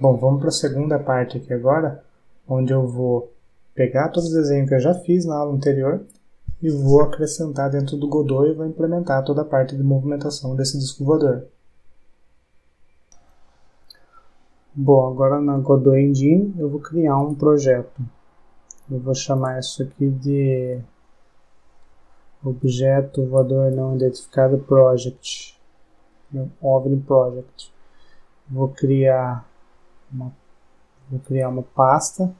Bom, vamos para a segunda parte aqui agora, onde eu vou pegar todo o desenho que eu já fiz na aula anterior e vou acrescentar dentro do Godot e vou implementar toda a parte de movimentação desse disco voador. Bom, agora na Godot Engine eu vou criar um projeto. Eu vou chamar isso aqui de Objeto Voador Não Identificado Project, OVNI Project. Vou criar uma pasta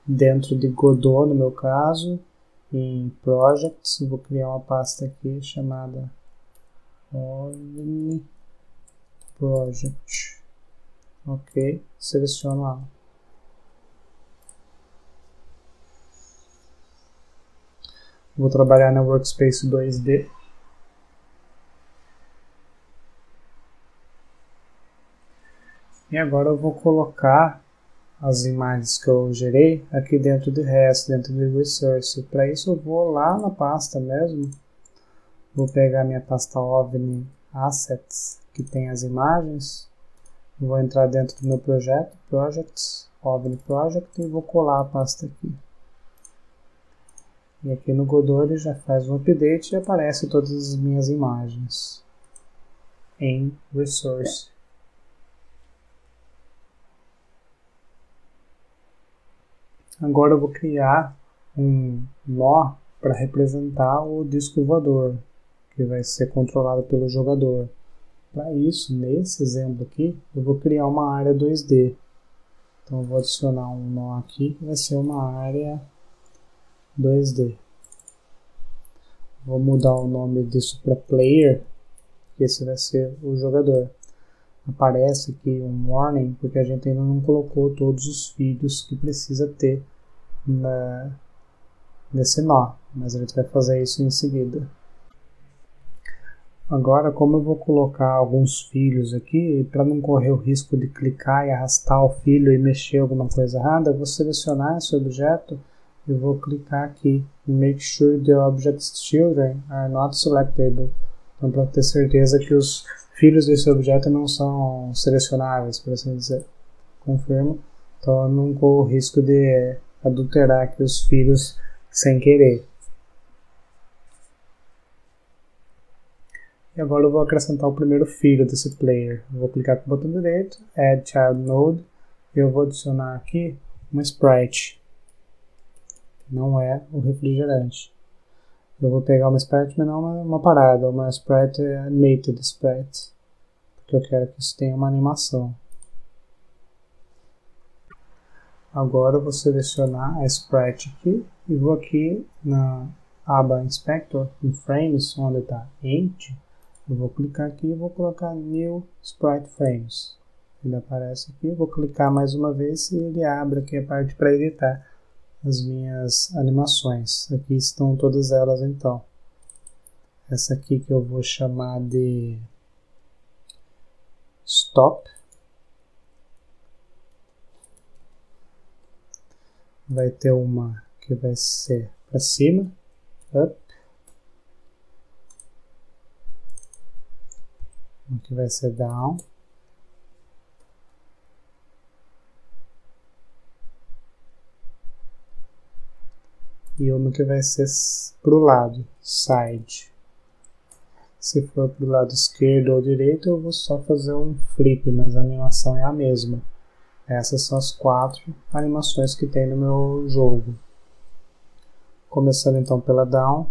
dentro de Godot, no meu caso, em Projects. Vou criar uma pasta aqui chamada OVNI Project. Ok, seleciono ela. Vou trabalhar na Workspace 2D. E agora eu vou colocar as imagens que eu gerei aqui dentro de REST, dentro de Resource. Para isso eu vou lá na pasta mesmo. Vou pegar minha pasta OVNI Assets, que tem as imagens. Vou entrar dentro do meu projeto, Projects, OVNI Project, e vou colar a pasta aqui. E aqui no Godot ele já faz um update e aparece todas as minhas imagens em Resource. Agora eu vou criar um nó para representar o disco voador, que vai ser controlado pelo jogador. Para isso, nesse exemplo aqui, eu vou criar uma área 2D. Então eu vou adicionar um nó aqui, que vai ser uma área 2D. Vou mudar o nome disso para Player, que esse vai ser o jogador. Aparece aqui um warning, porque a gente ainda não colocou todos os filhos que precisa ter nesse nó, mas a gente vai fazer isso em seguida. Agora, como eu vou colocar alguns filhos aqui, para não correr o risco de clicar e arrastar o filho e mexer alguma coisa errada, eu vou selecionar esse objeto e vou clicar aqui em Make sure the object's children are not selectable. Então, para ter certeza que os filhos desse objeto não são selecionáveis, por assim dizer. Confirmo. Então, eu não corro o risco de adulterar aqui os filhos sem querer. E agora eu vou acrescentar o primeiro filho desse player. Eu vou clicar com o botão direito, Add Child Node, e eu vou adicionar aqui uma sprite. Não é o refrigerante. Eu vou pegar uma sprite, mas não uma parada, uma sprite animated sprite, porque eu quero que isso tenha uma animação. Agora eu vou selecionar a sprite aqui e vou aqui na aba Inspector, em Frames, onde está Empty. Eu vou clicar aqui e vou colocar New Sprite Frames. Ele aparece aqui, eu vou clicar mais uma vez e ele abre aqui a parte para editar as minhas animações. Aqui estão todas elas então. Essa aqui que eu vou chamar de Stop. Vai ter uma que vai ser para cima, Up. Uma que vai ser Down. E uma que vai ser para o lado, Side. Se for para o lado esquerdo ou direito, eu vou só fazer um flip, mas a animação é a mesma. Essas são as 4 animações que tem no meu jogo. Começando então pela Down,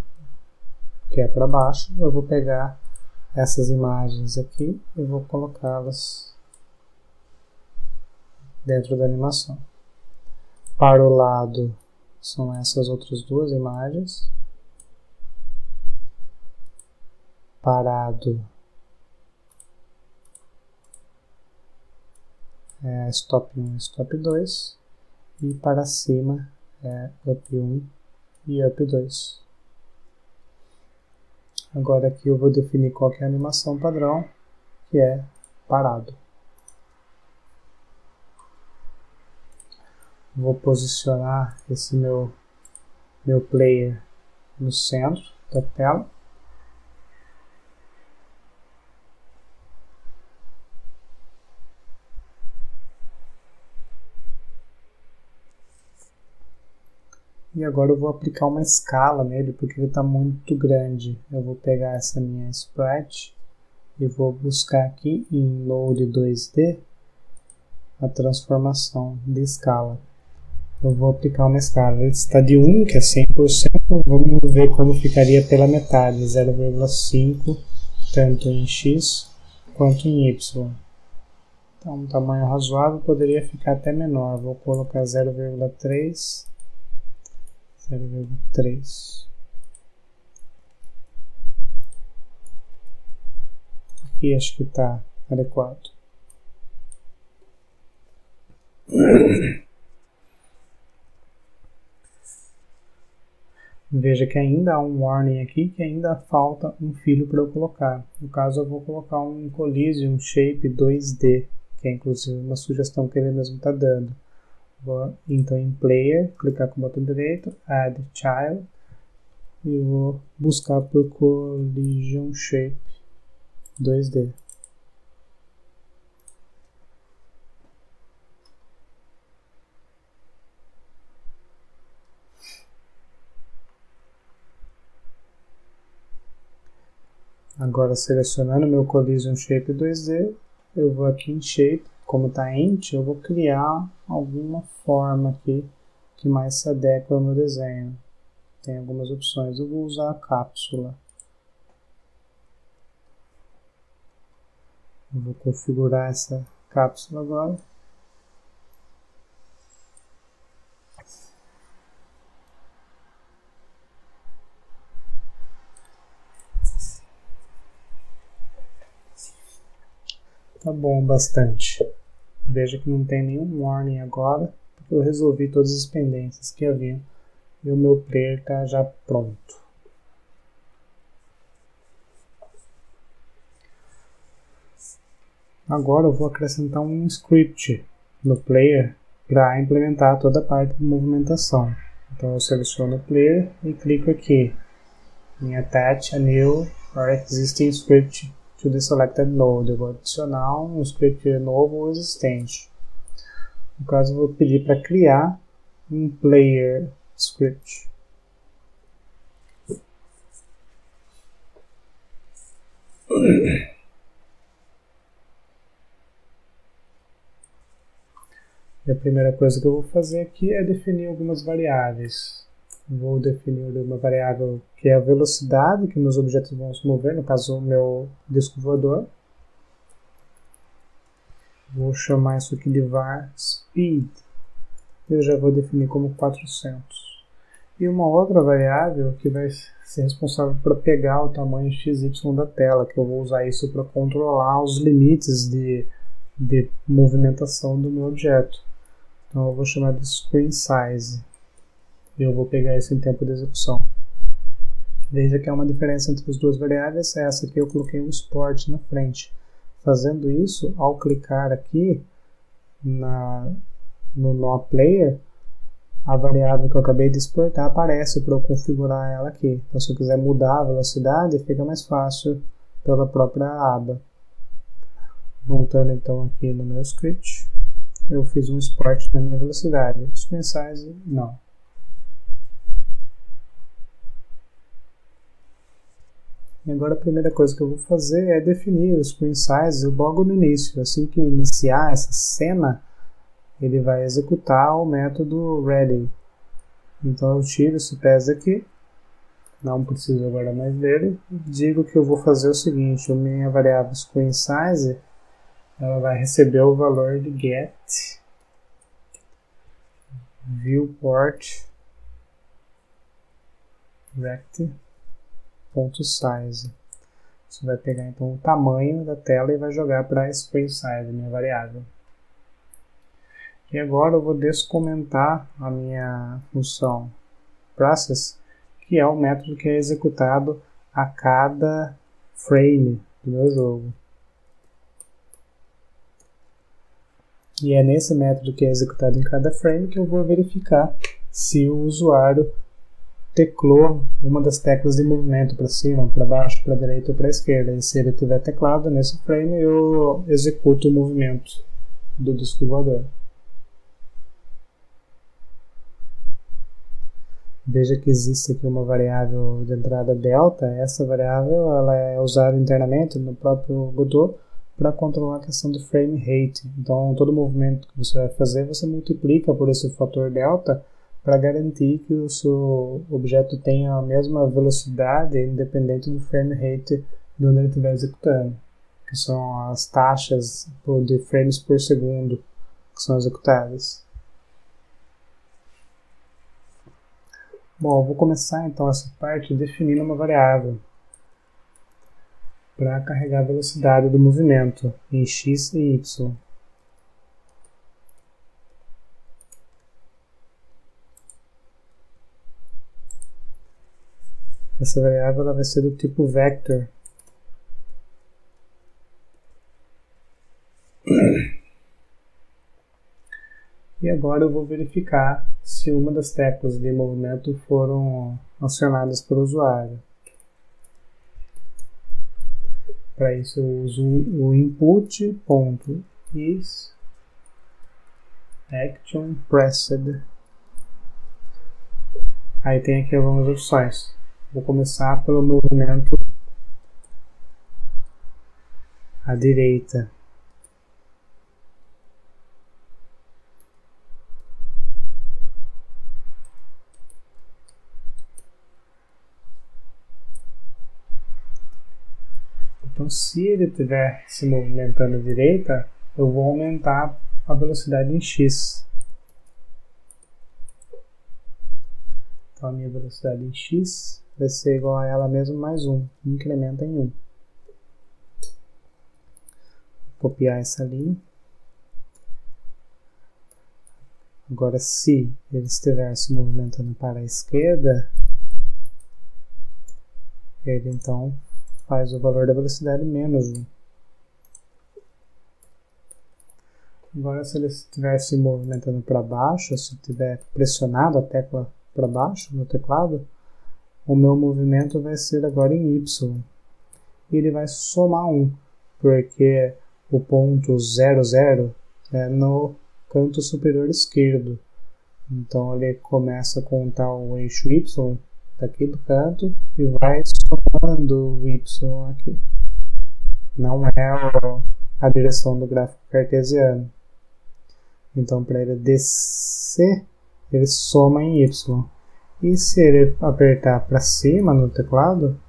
que é para baixo, eu vou pegar essas imagens aqui e vou colocá-las dentro da animação. Para o lado, são essas outras duas imagens. Parado é Stop 1 e Stop 2. E para cima é Up 1 e Up 2. Agora aqui eu vou definir qual que é a animação padrão, que é parado. Vou posicionar esse meu player no centro da tela. E agora eu vou aplicar uma escala nele, porque ele está muito grande. Eu vou pegar essa minha sprite e vou buscar aqui em Node 2D a transformação de escala. Eu vou aplicar uma escala. Ele está de 1, que é 100%. Vamos ver como ficaria pela metade, 0,5, tanto em x quanto em y. Então, um tamanho razoável poderia ficar até menor. Vou colocar 0,3. 0,3. Aqui acho que está adequado. Veja que ainda há um warning aqui, que ainda falta um filho para eu colocar. No caso, eu vou colocar um Collision Shape 2D, que é inclusive uma sugestão que ele mesmo está dando. Vou, então, em Player, clicar com o botão direito, Add Child, e vou buscar por Collision Shape 2D. Agora, selecionando meu Collision Shape 2D, eu vou aqui em Shape, como está Int, eu vou criar alguma forma aqui que mais se adequa ao meu desenho. Tem algumas opções, eu vou usar a cápsula. Eu vou configurar essa cápsula agora. Tá bom, bastante. Veja que não tem nenhum warning agora, porque eu resolvi todas as pendências que havia e o meu player está já pronto. Agora eu vou acrescentar um script no player para implementar toda a parte de movimentação. Então eu seleciono o player e clico aqui em Attach a New or Existing Script to the Selected Node. Eu vou adicionar um script novo ou existente. No caso, eu vou pedir para criar um player script. E a primeira coisa que eu vou fazer aqui é definir algumas variáveis. Vou definir uma variável que é a velocidade que meus objetos vão se mover, no caso o meu disco voador. Vou chamar isso aqui de var speed. Eu já vou definir como 400. E uma outra variável que vai ser responsável por pegar o tamanho XY da tela, que eu vou usar isso para controlar os limites de movimentação do meu objeto. Então eu vou chamar de screen size. E eu vou pegar isso em tempo de execução. Veja que há uma diferença entre as duas variáveis, essa aqui eu coloquei um export na frente. Fazendo isso, ao clicar aqui no nó player, a variável que eu acabei de exportar aparece para eu configurar ela aqui. Então se eu quiser mudar a velocidade, fica mais fácil pela própria aba. Voltando então aqui no meu script, eu fiz um export na minha velocidade. Screen size, não. E agora a primeira coisa que eu vou fazer é definir o screen size logo no início. Assim que iniciar essa cena, ele vai executar o método ready. Então eu tiro esse pass aqui, não preciso agora mais dele, e digo que eu vou fazer o seguinte: a minha variável screen size, ela vai receber o valor de get viewport rect.size. Você vai pegar então o tamanho da tela e vai jogar para a screen size, minha variável. E agora eu vou descomentar a minha função process, que é o método que é executado a cada frame do meu jogo. E é nesse método que é executado em cada frame que eu vou verificar se o usuário teclou uma das teclas de movimento para cima, para baixo, para direita ou para esquerda. E se ele tiver teclado nesse frame, eu executo o movimento do disco voador. Veja que existe aqui uma variável de entrada delta. Essa variável ela é usada internamente no próprio Godot para controlar a questão de frame rate. Então, todo movimento que você vai fazer, você multiplica por esse fator delta para garantir que o seu objeto tenha a mesma velocidade independente do frame rate de onde ele estiver executando, que são as taxas de frames por segundo que são executadas. Bom, eu vou começar então essa parte definindo uma variável para carregar a velocidade do movimento em x e y. Essa variável ela vai ser do tipo vector. E agora eu vou verificar se uma das teclas de movimento foram acionadas pelo usuário. Para isso eu uso o input.isActionPressed. Aí tem aqui algumas opções. Vou começar pelo movimento à direita. Então, se ele estiver se movimentando à direita, eu vou aumentar a velocidade em x. Então, a minha velocidade em x vai ser igual a ela mesma mais 1. Incrementa em 1. Vou copiar essa linha. Agora, se ele estiver se movimentando para a esquerda, ele então faz o valor da velocidade menos 1. Agora, se ele estiver se movimentando para baixo, se tiver pressionado a tecla para baixo no teclado, o meu movimento vai ser agora em y. E ele vai somar 1, porque o ponto 0, 0 é no canto superior esquerdo. Então, ele começa a contar o eixo y daqui do canto e vai somando o y aqui. Não é a direção do gráfico cartesiano. Então, para ele descer, ele soma em y. E se ele apertar para cima no teclado,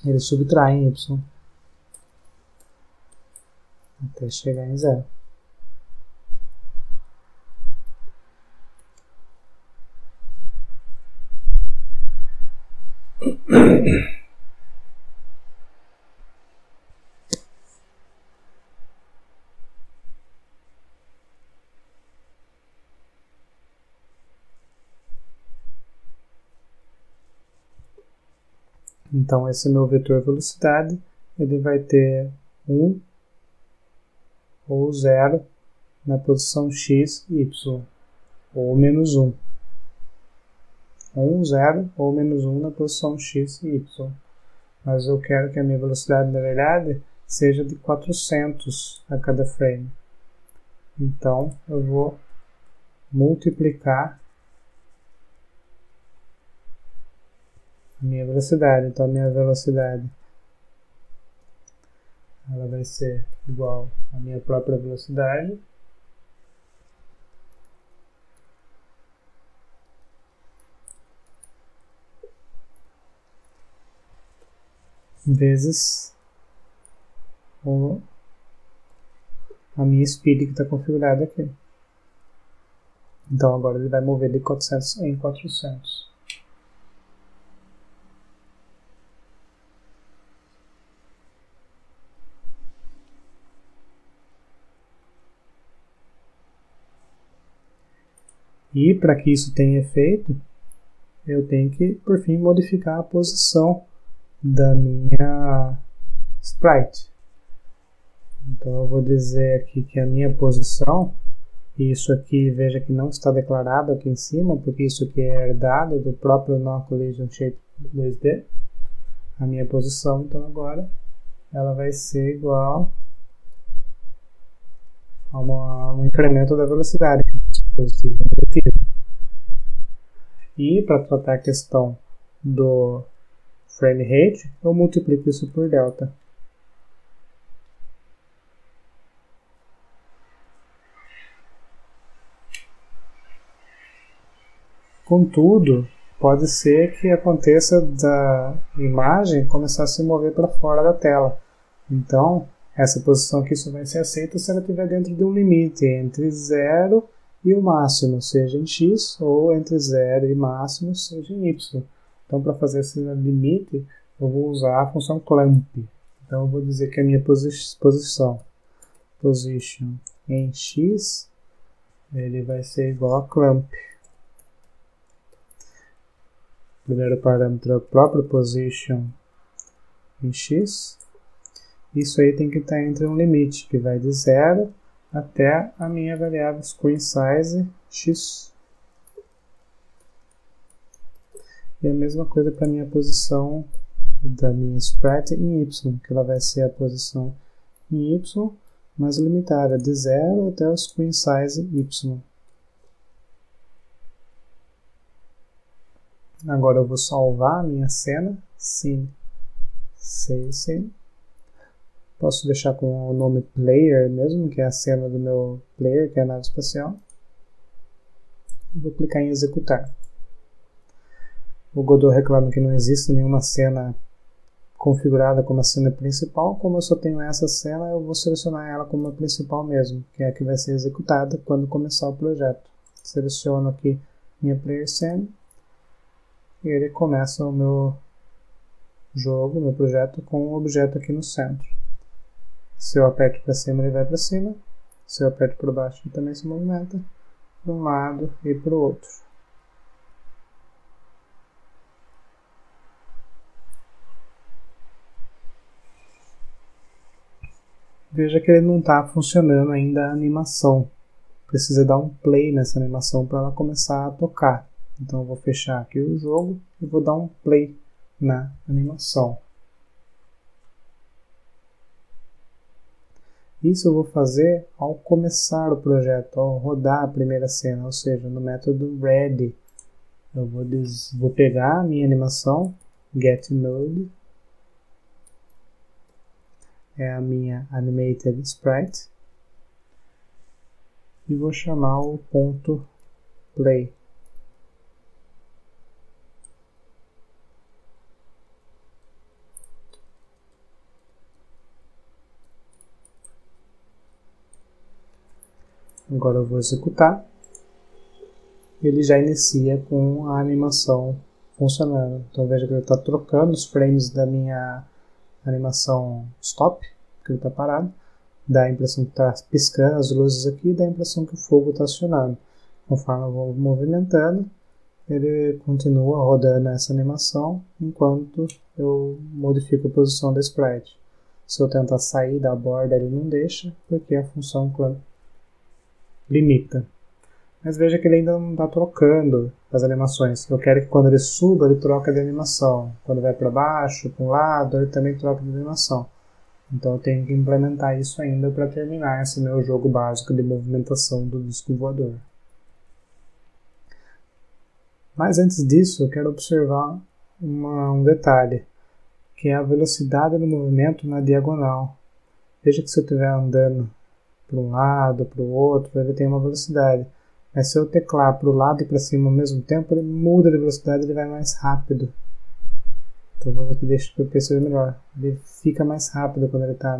ele subtrai em y. Até chegar em 0. Então, esse meu vetor velocidade, ele vai ter 1 ou 0 na posição x e y, ou menos 1. 1, 0 ou menos 1 na posição x e y. Mas eu quero que a minha velocidade, na verdade, seja de 400 a cada frame. Então, eu vou multiplicar a minha velocidade. Então, a minha velocidade ela vai ser igual à minha própria velocidade vezes a minha speed que está configurada aqui. Então agora ele vai mover de 400 em 400. E para que isso tenha efeito, eu tenho que, por fim, modificar a posição da minha sprite. Então eu vou dizer aqui que a minha posição, e isso aqui veja que não está declarado aqui em cima, porque isso aqui é herdado do próprio Non-Collision Shape 2D. A minha posição, então agora, ela vai ser igual a um incremento da velocidade, que é positivo ou negativo. E para tratar a questão do frame rate, eu multiplico isso por delta. Contudo, pode ser que aconteça da imagem começar a se mover para fora da tela. Então, essa posição aqui só vai ser aceita se ela estiver dentro de um limite entre 0 e o máximo, seja em x, ou entre 0 e máximo, seja em y. Então, para fazer esse limite, eu vou usar a função clamp. Então, eu vou dizer que a minha position em x, ele vai ser igual a clamp. O primeiro parâmetro é o próprio position em x. Isso aí tem que estar entre um limite, que vai de 0 até a minha variável screen size x. E a mesma coisa para a minha posição da minha sprite em y, que ela vai ser a posição em y, mas limitada de 0 até o screen size y. Agora eu vou salvar a minha cena, sim, save scene. Posso deixar com o nome player mesmo, que é a cena do meu player, que é a nave espacial. Vou clicar em executar. O Godot reclama que não existe nenhuma cena configurada como a cena principal. Como eu só tenho essa cena, eu vou selecionar ela como a principal mesmo, que é a que vai ser executada quando começar o projeto. Seleciono aqui minha player scene. E ele começa o meu jogo, meu projeto, com um objeto aqui no centro. Se eu aperto para cima, ele vai para cima. Se eu aperto para baixo, ele também se movimenta para um lado e para o outro. Veja que ele não está funcionando ainda a animação. Precisa dar um play nessa animação para ela começar a tocar. Então eu vou fechar aqui o jogo e vou dar um play na animação. Isso eu vou fazer ao começar o projeto, ao rodar a primeira cena, ou seja, no método ready. Eu vou pegar a minha animação, getNode, é a minha animated sprite, e vou chamar o ponto play. Agora eu vou executar. Ele já inicia com a animação funcionando. Então veja que ele está trocando os frames da minha animação stop, que ele está parado. Dá a impressão que está piscando as luzes aqui e dá a impressão que o fogo está acionando. Conforme eu vou movimentando, ele continua rodando essa animação enquanto eu modifico a posição da sprite. Se eu tentar sair da borda, ele não deixa, porque a função clamp limita. Mas veja que ele ainda não está trocando as animações. Eu quero que quando ele suba, ele troca de animação. Quando vai para baixo, para um lado, ele também troca de animação. Então eu tenho que implementar isso ainda para terminar esse meu jogo básico de movimentação do disco voador. Mas antes disso, eu quero observar um detalhe, que é a velocidade do movimento na diagonal. Veja que se eu estiver andando para um lado, para o outro, ele tem uma velocidade. Mas se eu teclar para o lado e para cima ao mesmo tempo, ele muda de velocidade, ele vai mais rápido. Então vamos aqui deixar para eu perceber melhor. Ele fica mais rápido quando ele está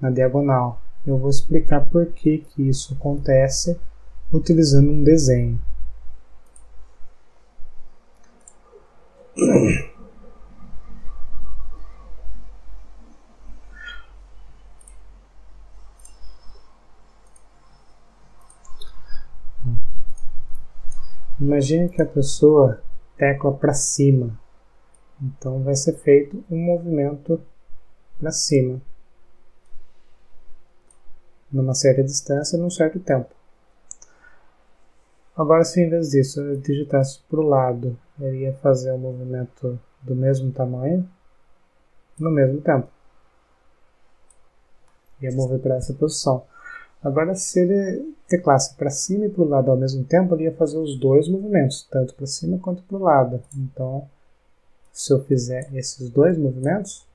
na diagonal. Eu vou explicar por que isso acontece utilizando um desenho. Imagine que a pessoa tecla para cima. Então vai ser feito um movimento para cima, numa certa distância, num certo tempo. Agora, se em vez disso eu digitasse para o lado, eu ia fazer um movimento do mesmo tamanho, no mesmo tempo. Ia mover para essa posição. Agora, se ele teclasse para cima e para o lado ao mesmo tempo, ele ia fazer os dois movimentos, tanto para cima quanto para o lado. Então, se eu fizer esses dois movimentos,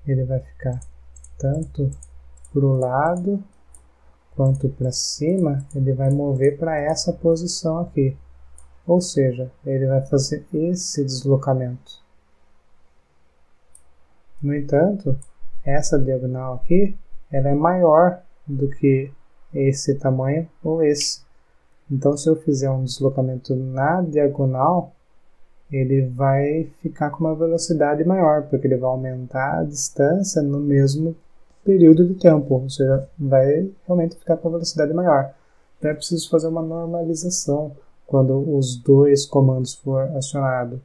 ele vai ficar tanto para o lado quanto para cima, ele vai mover para essa posição aqui. Ou seja, ele vai fazer esse deslocamento. No entanto, essa diagonal aqui, ela é maior do que esse tamanho ou esse. Então, se eu fizer um deslocamento na diagonal, ele vai ficar com uma velocidade maior, porque ele vai aumentar a distância no mesmo período de tempo, ou seja, vai realmente ficar com uma velocidade maior. Então é preciso fazer uma normalização quando os dois comandos for acionado.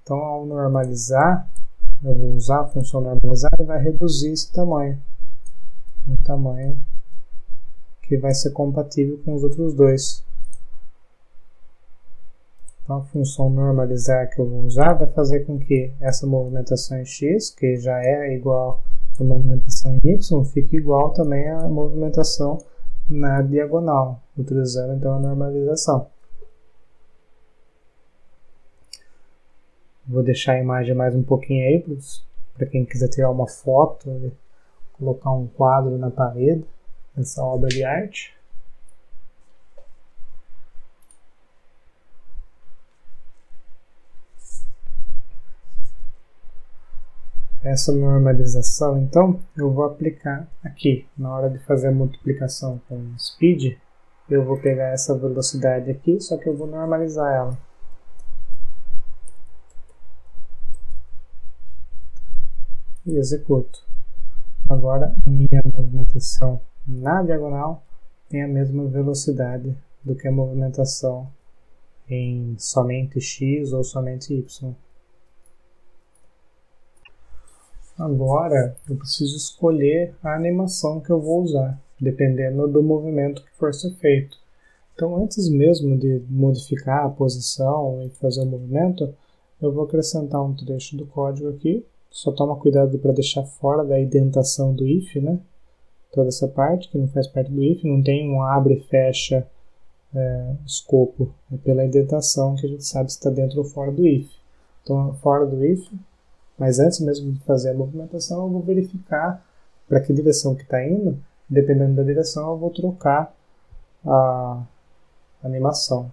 Então, ao normalizar, eu vou usar a função normalizar e vai reduzir esse tamanho. Um tamanho que vai ser compatível com os outros dois. Então, a função normalizar que eu vou usar vai fazer com que essa movimentação em x, que já é igual a movimentação em y, fique igual também à movimentação na diagonal, utilizando então a normalização. Vou deixar a imagem mais um pouquinho aí para quem quiser tirar uma foto, colocar um quadro na parede, essa obra de arte. Essa normalização, então, eu vou aplicar aqui. Na hora de fazer a multiplicação com speed, eu vou pegar essa velocidade aqui, só que eu vou normalizar ela. E executo. Agora, a minha movimentação na diagonal tem a mesma velocidade do que a movimentação em somente x ou somente y. Agora, eu preciso escolher a animação que eu vou usar, dependendo do movimento que for ser feito. Então, antes mesmo de modificar a posição e fazer o movimento, eu vou acrescentar um trecho do código aqui. Só toma cuidado para deixar fora da indentação do if, né? Toda essa parte que não faz parte do if, não tem um abre e fecha escopo. É pela indentação que a gente sabe se está dentro ou fora do if. Então, fora do if. Mas antes mesmo de fazer a movimentação, eu vou verificar para que direção que está indo. Dependendo da direção, eu vou trocar a animação.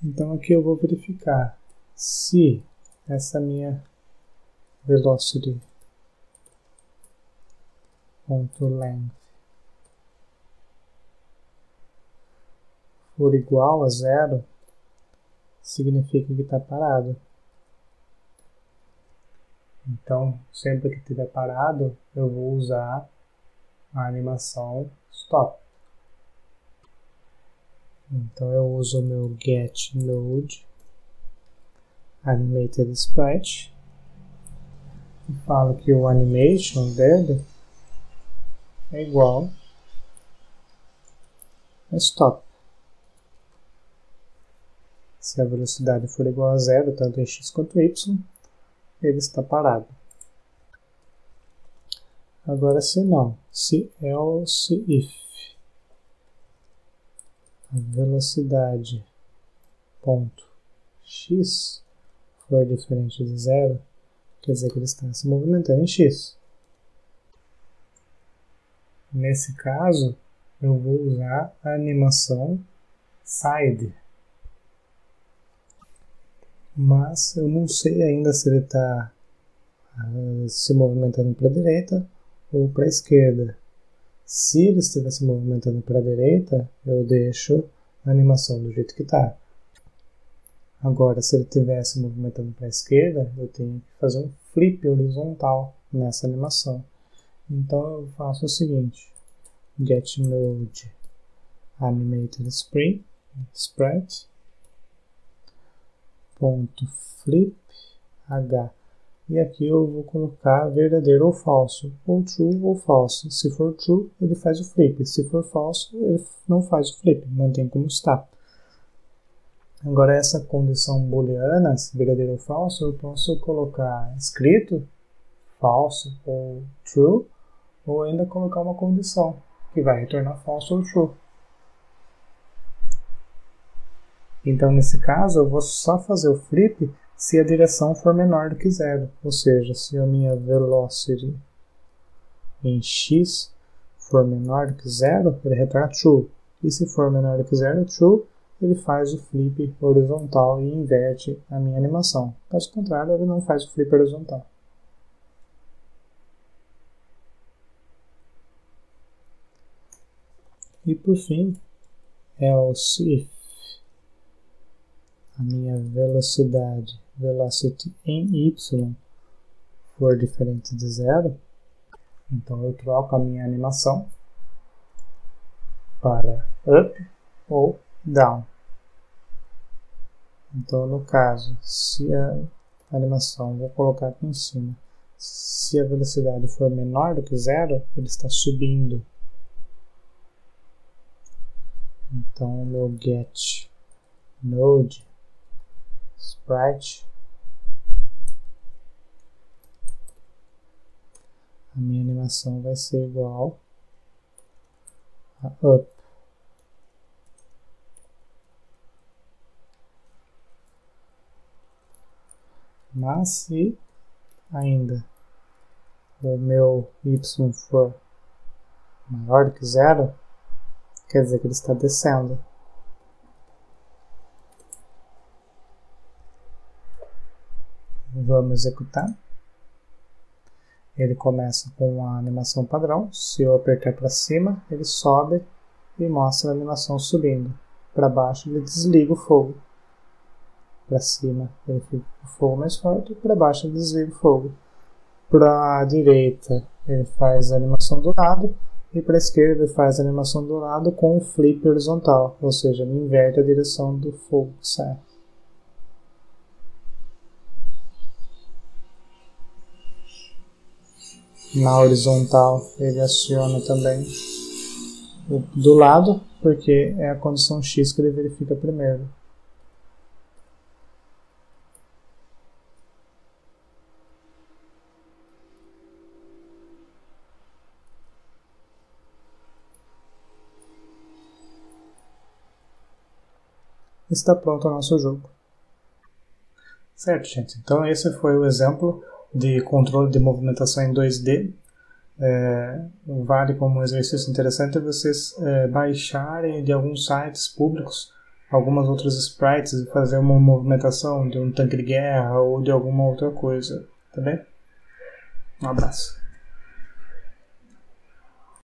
Então aqui eu vou verificar se essa minha velocity.length for igual a 0, significa que está parado. Então, sempre que estiver parado, eu vou usar a animação stop. Então, eu uso o meu getNode animated sprite e falo que o animation dele é igual a stop. Se a velocidade for igual a 0, tanto em x quanto em y, ele está parado. Agora, se não, se else if a velocidade ponto x for diferente de 0, quer dizer que ele está se movimentando em x. Nesse caso, eu vou usar a animação side. Mas eu não sei ainda se ele está se movimentando para a direita ou para a esquerda. Se ele estiver se movimentando para a direita, eu deixo a animação do jeito que está. Agora, se ele estiver se movimentando para a esquerda, eu tenho que fazer um flip horizontal nessa animação. Então eu faço o seguinte: getNode animated sprite .flip h, e aqui eu vou colocar verdadeiro ou falso, ou true ou false. Se for true, ele faz o flip, se for falso, ele não faz o flip, mantém como está. Agora, essa condição booleana, se verdadeiro ou falso, eu posso colocar escrito falso ou true, ou ainda colocar uma condição. que vai retornar false ou true. Então, nesse caso, eu vou só fazer o flip se a direção for menor do que 0. Ou seja, se a minha velocity em x for menor do que 0, ele retorna true. E se for menor do que 0, true, ele faz o flip horizontal e inverte a minha animação. Caso contrário, ele não faz o flip horizontal. E por fim, else if a minha velocidade, velocity em y, for diferente de 0, então eu troco a minha animação para up ou down. Então, no caso, se a animação, vou colocar aqui em cima, se a velocidade for menor do que 0, ele está subindo. Então, o meu get node sprite, a minha animação vai ser igual a up. Mas se ainda o meu y for maior do que 0, quer dizer que ele está descendo. Vamos executar. Ele começa com a animação padrão. Se eu apertar para cima, ele sobe e mostra a animação subindo. Para baixo, ele desliga o fogo. Para cima, ele fica com o fogo mais forte. Para baixo, ele desliga o fogo. Para a direita, ele faz a animação do lado. E para a esquerda, ele faz a animação do lado com o flip horizontal. Ou seja, ele inverte a direção do fogo que sai. Na horizontal, ele aciona também o do lado, porque é a condição X que ele verifica primeiro. Está pronto o nosso jogo. Certo, gente. Então esse foi o exemplo de controle de movimentação em 2D. Vale como exercício interessante vocês baixarem de alguns sites públicos algumas outras sprites e fazer uma movimentação de um tanque de guerra ou de alguma outra coisa, tá bem? Um abraço.